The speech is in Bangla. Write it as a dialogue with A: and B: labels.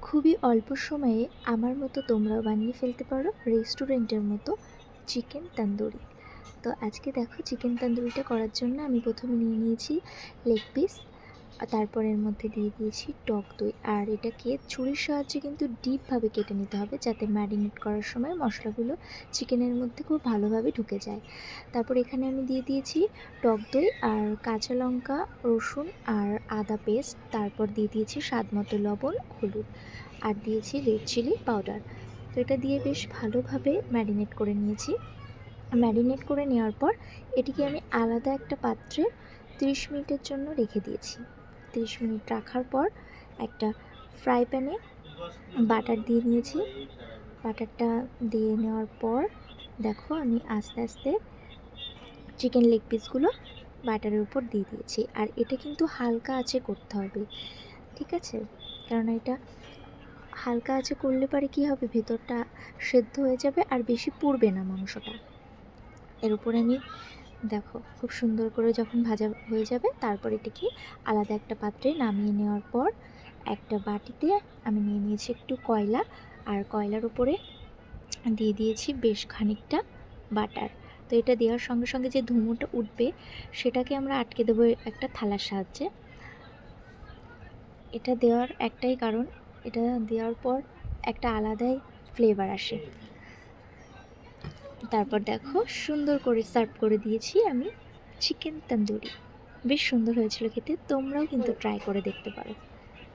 A: খুবই অল্প সময়ে আমার মতো তোমরাও বানিয়ে ফেলতে পারো রেস্টুরেন্টের মতো চিকেন তন্দুরি। তো আজকে দেখো চিকেন তন্দুরিটা করার জন্য আমি প্রথমে নিয়ে নিয়েছি লেগ পিস, তারপর এর মধ্যে দিয়ে দিয়েছি টক দই। আর এটাকে ছুরির সাহায্যে কিন্তু ডিপভাবে কেটে নিতে হবে, যাতে ম্যারিনেট করার সময় মশলাগুলো চিকেনের মধ্যে খুব ভালোভাবে ঢুকে যায়। তারপর এখানে আমি দিয়ে দিয়েছি টক দই আর কাঁচা লঙ্কা, রসুন আর আদা পেস্ট। তারপর দিয়ে দিয়েছি স্বাদ মতো লবণ, হলুদ, আর দিয়েছি রেড চিলি পাউডার। তো এটা দিয়ে বেশ ভালোভাবে ম্যারিনেট করে নিয়েছি। ম্যারিনেট করে নেওয়ার পর এটিকে আমি আলাদা একটা পাত্রে 30 মিনিটের জন্য রেখে দিয়েছি। 30 মিনিট রাখার পর একটা ফ্রাই প্যানে বাটার দিয়ে নিয়েছি। বাটারটা দিয়ে নেওয়ার পর দেখো আমি আস্তে আস্তে চিকেন লেগ পিসগুলো বাটারের উপর দিয়ে দিয়েছি। আর এটা কিন্তু হালকা আঁচে করতে হবে, ঠিক আছে? কারণ এটা হালকা আঁচে করলে পরে কী হবে, ভেতরটা সেদ্ধ হয়ে যাবে আর বেশি পুড়বে না মাংসটা। এর উপরে আমি দেখো খুব সুন্দর করে যখন ভাজা হয়ে যাবে, তারপর এটাকে আলাদা একটা পাত্রে নামিয়ে নেওয়ার পর একটা বাটিতে আমি নিয়ে নিয়েছি একটু কয়লা, আর কয়লার উপরে দিয়ে দিয়েছি বেশ খানিকটা বাটার। তো এটা দেওয়ার সঙ্গে সঙ্গে যে ধুমোটা উঠবে সেটাকে আমরা আটকে দেবো একটা থালার সাহায্যে। এটা দেওয়ার একটাই কারণ, এটা দেওয়ার পর একটা আলাদাই ফ্লেভার আসে। তারপর দেখো সুন্দর করে সার্ভ করে দিয়েছি আমি চিকেন তন্দুরি। বেশ সুন্দর হয়েছিল খেতে, তোমরাও কিন্তু ট্রাই করে দেখতে পারো।